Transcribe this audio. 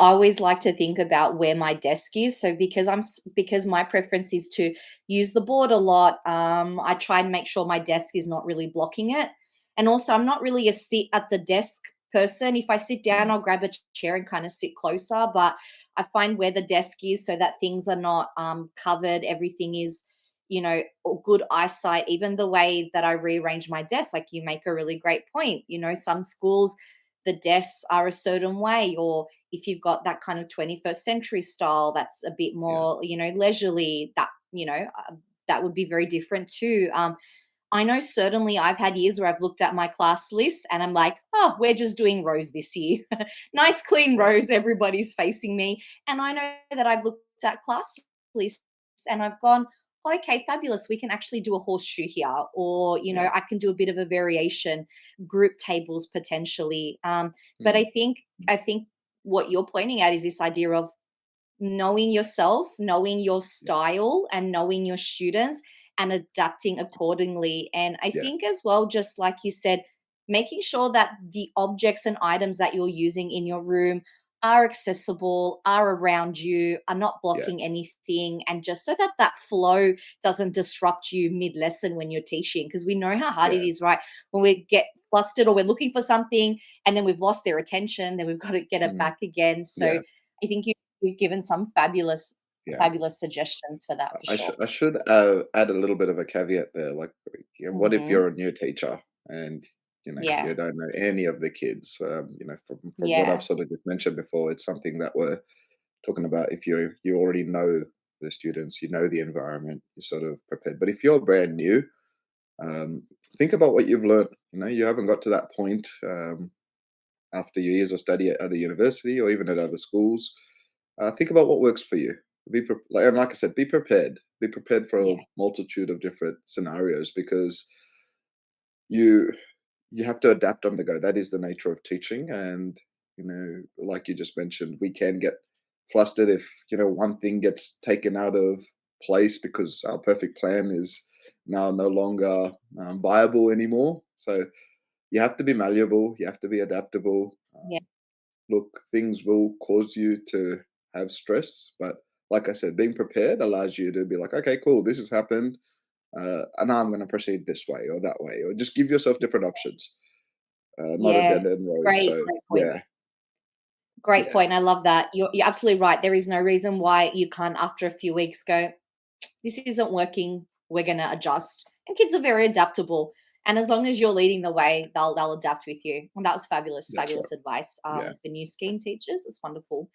I always like to think about where my desk is. So because my preference is to use the board a lot, I try and make sure my desk is not really blocking it. And also, I'm not really a sit at the desk person. If I sit down, Mm. I'll grab a chair and kind of sit closer. But I find where the desk is so that things are not covered, everything is, good eyesight. Even the way that I rearrange my desk, like you make a really great point. Some schools, the desks are a certain way, or if you've got that kind of 21st century style that's a bit Yeah, more leisurely, that would be very different too. I know certainly I've had years where I've looked at my class list and I'm like, oh, we're just doing rows this year. Nice clean yeah, rows, everybody's facing me. And I know that I've looked at class lists and I've gone, okay, fabulous, we can actually do a horseshoe here, or yeah. I can do a bit of a variation, group tables potentially. But Mm. I think what you're pointing at is this idea of knowing yourself, knowing your Yeah, style, and knowing your students and adapting accordingly. And I yeah, think as well, just like you said, making sure that the objects and items that you're using in your room are accessible, are around you, are not yeah. blocking anything, and just so that that flow doesn't disrupt you mid lesson when you're teaching. Because we know how hard it Yeah. is, right? When we get flustered or we're looking for something and then we've lost their attention, then we've got to get it Mm. back again. So Yeah, I think you've given some fabulous yeah. fabulous suggestions for that for sure. I should add a little bit of a caveat there. Like, what if Mhm. you're a new teacher and Yeah. you don't know any of the kids? From what I've Yeah. sort of just mentioned before, it's something that we're talking about. If you already know the students, you know the environment, you're sort of prepared. But if you're brand new, um, think about what you've learned. You haven't got to that point after your years of study at other university or even at other schools. Think about what works for you. And like I said, be prepared. Be prepared for a Yeah. multitude of different scenarios because you you have to adapt on the go. That is the nature of teaching, and like you just mentioned, we can get flustered if one thing gets taken out of place because our perfect plan is now no longer viable anymore. So you have to be malleable. You have to be adaptable. Yeah. Look, things will cause you to have stress, but like I said, being prepared allows you to be like, okay, cool, this has happened, and now I'm going to proceed this way or that way, or just give yourself different options, not a Yeah. dead end road. Great, So great point. yeah, Great yeah, point. I love that. You're absolutely right. There is no reason why you can't, after a few weeks, go, this isn't working. We're going to adjust. And kids are very adaptable. And as long as you're leading the way, they'll adapt with you. And that was fabulous, that's right. fabulous advice Yeah, for new scheme teachers. It's wonderful.